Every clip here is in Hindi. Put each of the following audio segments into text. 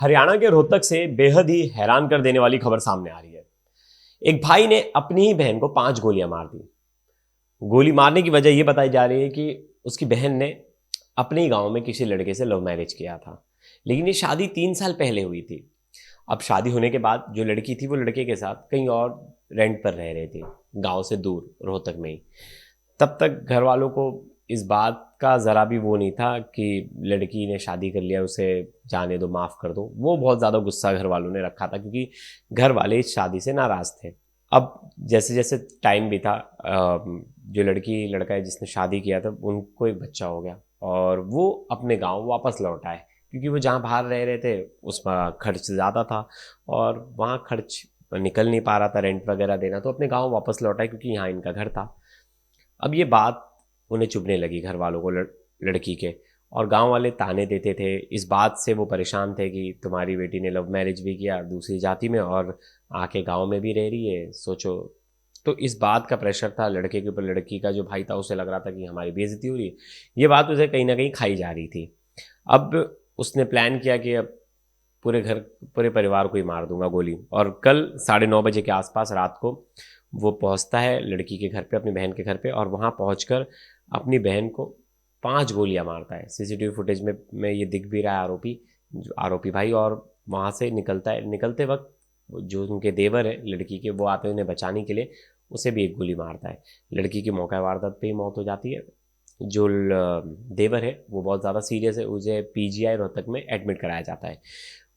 हरियाणा के रोहतक से बेहद ही हैरान कर देने वाली खबर सामने आ रही है। एक भाई ने अपनी ही बहन को 5 गोलियां मार दी। गोली मारने की वजह यह बताई जा रही है कि उसकी बहन ने अपने ही गांव में किसी लड़के से लव मैरिज किया था, लेकिन ये शादी 3 साल पहले हुई थी। अब शादी होने के बाद जो लड़की थी वो लड़के के साथ कहीं और रेंट पर रह रही थी, गांव से दूर रोहतक में ही। तब तक घर वालों को इस बात का ज़रा भी वो नहीं था कि लड़की ने शादी कर लिया, उसे जाने दो, माफ़ कर दो। वो बहुत ज़्यादा गुस्सा घर वालों ने रखा था, क्योंकि घर वाले इस शादी से नाराज़ थे। अब जैसे जैसे टाइम बीता, जो लड़की लड़का है जिसने शादी किया था, उनको एक बच्चा हो गया और वो अपने गांव वापस लौट आए, क्योंकि वो जहाँ बाहर रह रहे थे उसमें खर्च ज़्यादा था और वहाँ खर्च निकल नहीं पा रहा था रेंट वगैरह देना, तो अपने गांव वापस लौट आए क्योंकि यहाँ इनका घर था। अब ये बात उन्हें चुभने लगी घर वालों को, लड़की के। और गांव वाले ताने देते थे, इस बात से वो परेशान थे कि तुम्हारी बेटी ने लव मैरिज भी किया दूसरी जाति में और आके गांव में भी रह रही है, सोचो। तो इस बात का प्रेशर था लड़के के ऊपर। लड़की का जो भाई था उसे लग रहा था कि हमारी बेइज्जती हो रही है। ये बात उसे कहीं ना कहीं खाई जा रही थी। अब उसने प्लान किया कि अब पूरे परिवार को ही मार दूंगा गोली। और कल 9:30 बजे के आसपास रात को वो पहुंचता है लड़की के घर पे, अपनी बहन के घर पे, और वहां पहुंचकर अपनी बहन को 5 गोलियां मारता है। सीसीटीवी फुटेज में ये दिख भी रहा है, आरोपी भाई। और वहां से निकलता है, निकलते वक्त जो उनके देवर है लड़की के, वो आते हैं उन्हें बचाने के लिए, उसे भी एक गोली मारता है। लड़की की मौका वारदात पे ही मौत हो जाती है। जो देवर है वो बहुत ज़्यादा सीरियस है, उसे पीजीआई रोहतक में एडमिट कराया जाता है।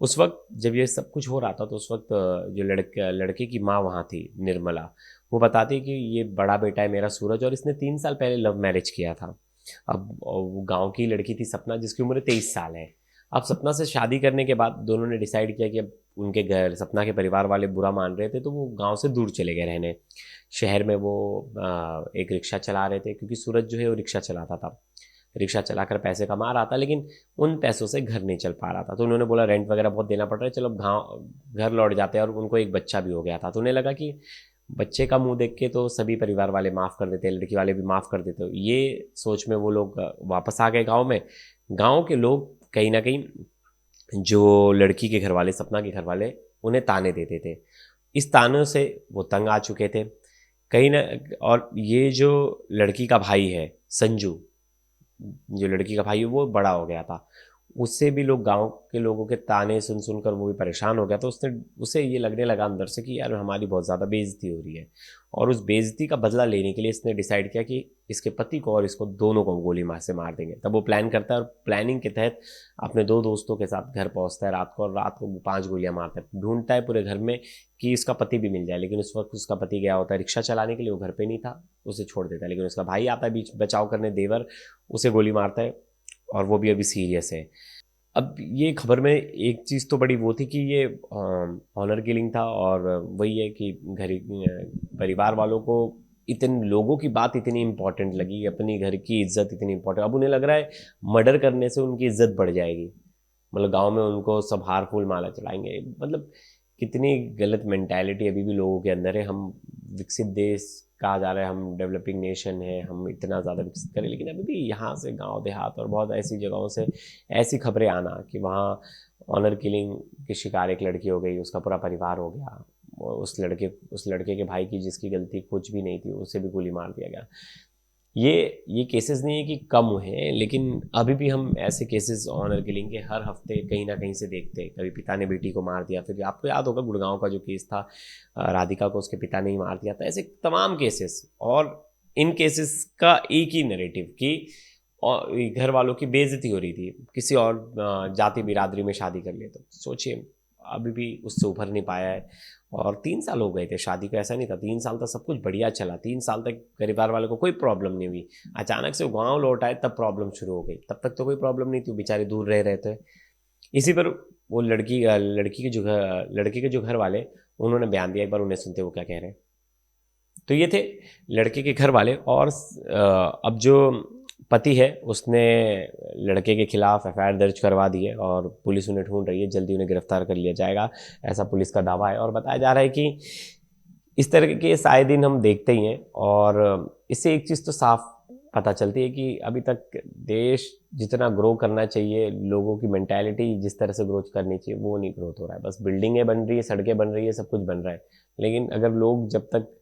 उस वक्त जब ये सब कुछ हो रहा था, तो उस वक्त जो लड़के की माँ वहाँ थी, निर्मला, वो बताती कि ये बड़ा बेटा है मेरा सूरज, और इसने 3 साल पहले लव मैरिज किया था। अब वो गांव की लड़की थी सपना, जिसकी उम्र 23 साल है। अब सपना से शादी करने के बाद दोनों ने डिसाइड किया कि अब उनके घर, सपना के परिवार वाले बुरा मान रहे थे, तो वो गांव से दूर चले गए रहने। शहर में वो एक रिक्शा चला रहे थे, क्योंकि सूरज जो है वो रिक्शा चलाता था। रिक्शा चलाकर पैसे कमा रहा था, लेकिन उन पैसों से घर नहीं चल पा रहा था। तो उन्होंने बोला रेंट वगैरह बहुत देना पड़ रहा है, चलो गाँव घर लौट जाते हैं। और उनको एक बच्चा भी हो गया था, तो उन्हें लगा कि बच्चे का मुंह देख के तो सभी परिवार वाले माफ़ कर देते हैं, लड़की वाले भी माफ़ कर देते हो। ये सोच में वो लोग वापस आ गए गाँव में। गाँव के लोग कहीं ना कहीं, जो लड़की के घर वाले, सपना के घर वाले, उन्हें ताने देते थे। इस तानों से वो तंग आ चुके थे कहीं ना। और ये जो लड़की का भाई है संजू, जो लड़की का भाई है वो बड़ा हो गया था। उससे भी लोग, गांव के लोगों के ताने सुन सुनकर वो भी परेशान हो गया। तो उसे ये लगने लगा अंदर से कि यार हमारी बहुत ज़्यादा बेइज्जती हो रही है। और उस बेइज्जती का बदला लेने के लिए इसने डिसाइड किया कि इसके पति को और इसको दोनों को गोली मार से मार देंगे। तब वो प्लान करता है और प्लानिंग के तहत अपने 2 दोस्तों के साथ घर पहुंचता है रात को, और रात को वो 5 गोलियां मारता है। ढूंढता है पूरे घर में कि इसका पति भी मिल जाए, लेकिन उस वक्त उसका पति गया होता है रिक्शा चलाने के लिए, वो घर पे नहीं था, उसे छोड़ देता है। लेकिन उसका भाई आता है बीच बचाव करने, देवर, उसे गोली मारता है और वो भी अभी सीरियस है। अब ये खबर में एक चीज़ तो बड़ी वो थी कि ये ऑनर किलिंग था, और वही है कि घर परिवार वालों को इतने लोगों की बात इतनी इंपॉर्टेंट लगी, अपनी घर की इज्जत इतनी इंपॉर्टेंट। अब उन्हें लग रहा है मर्डर करने से उनकी इज्जत बढ़ जाएगी, मतलब गांव में उनको सब हार फूल माला चढ़ाएंगे। मतलब कितनी गलत मेंटालिटी अभी भी लोगों के अंदर है। हम विकसित देश कहा जा रहा है, हम डेवलपिंग नेशन है, हम इतना ज़्यादा विकसित करें, लेकिन अभी भी यहाँ से गांव देहात और बहुत ऐसी जगहों से ऐसी खबरें आना कि वहाँ ऑनर किलिंग की शिकार एक लड़की हो गई, उसका पूरा परिवार हो गया। उस लड़के के भाई की, जिसकी गलती कुछ भी नहीं थी, उसे भी गोली मार दिया गया। ये केसेस नहीं है कि कम हुए हैं, लेकिन अभी भी हम ऐसे केसेस ऑनर किलिंग के हर हफ्ते कहीं ना कहीं से देखते हैं। कभी पिता ने बेटी को मार दिया, फिर आपको याद होगा गुड़गांव का जो केस था, राधिका को उसके पिता ने ही मार दिया था। ऐसे तमाम केसेस, और इन केसेस का एक ही नैरेटिव कि घर वालों की बेइज्जती हो रही थी, किसी और जाति बिरादरी में शादी कर लिए। तो सोचिए अभी भी उससे उभर नहीं पाया है। और 3 साल हो गए थे शादी को, ऐसा नहीं था। 3 साल तक सब कुछ बढ़िया चला, 3 साल तक परिवार वालों को कोई प्रॉब्लम नहीं हुई। अचानक से गांव लौट आए तब प्रॉब्लम शुरू हो गई, तब तक तो कोई प्रॉब्लम नहीं थी, बेचारे दूर रह रहे थे। इसी पर वो लड़की के जो घर वाले, उन्होंने बयान दिया, एक बार उन्हें सुनते वो क्या कह रहे हैं। तो ये थे लड़के के घर वाले। और अब जो पति है उसने लड़के के खिलाफ एफआईआर दर्ज करवा दी है और पुलिस उन्हें ढूंढ रही है, जल्दी उन्हें गिरफ्तार कर लिया जाएगा, ऐसा पुलिस का दावा है। और बताया जा रहा है कि इस तरह के केस आए दिन हम देखते ही हैं। और इससे एक चीज़ तो साफ पता चलती है कि अभी तक देश जितना ग्रो करना चाहिए, लोगों की मेंटालिटी जिस तरह से ग्रो करनी चाहिए वो नहीं ग्रोथ हो रहा है। बस बिल्डिंगें बन रही है, सड़कें बन रही है, सब कुछ बन रहा है, लेकिन अगर लोग जब तक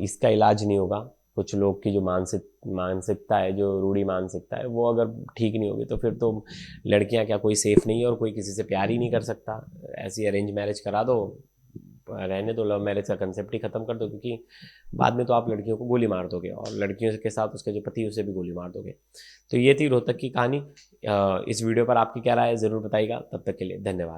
इसका इलाज नहीं होगा, कुछ लोग की जो मानसिकता है, जो रूढ़ी मानसिकता है, वो अगर ठीक नहीं होगी तो फिर तो लड़कियां क्या, कोई सेफ नहीं है और कोई किसी से प्यार ही नहीं कर सकता। ऐसी अरेंज मैरिज करा दो, रहने दो, लव मैरिज का कंसेप्ट ही खत्म कर दो, क्योंकि बाद में तो आप लड़कियों को गोली मार दोगे और लड़कियों के साथ उसका जो पति है उसे भी गोली मार दोगे। तो ये थी रोहतक की कहानी। इस वीडियो पर आपकी क्या राय है ज़रूर बताइएगा। तब तक के लिए धन्यवाद।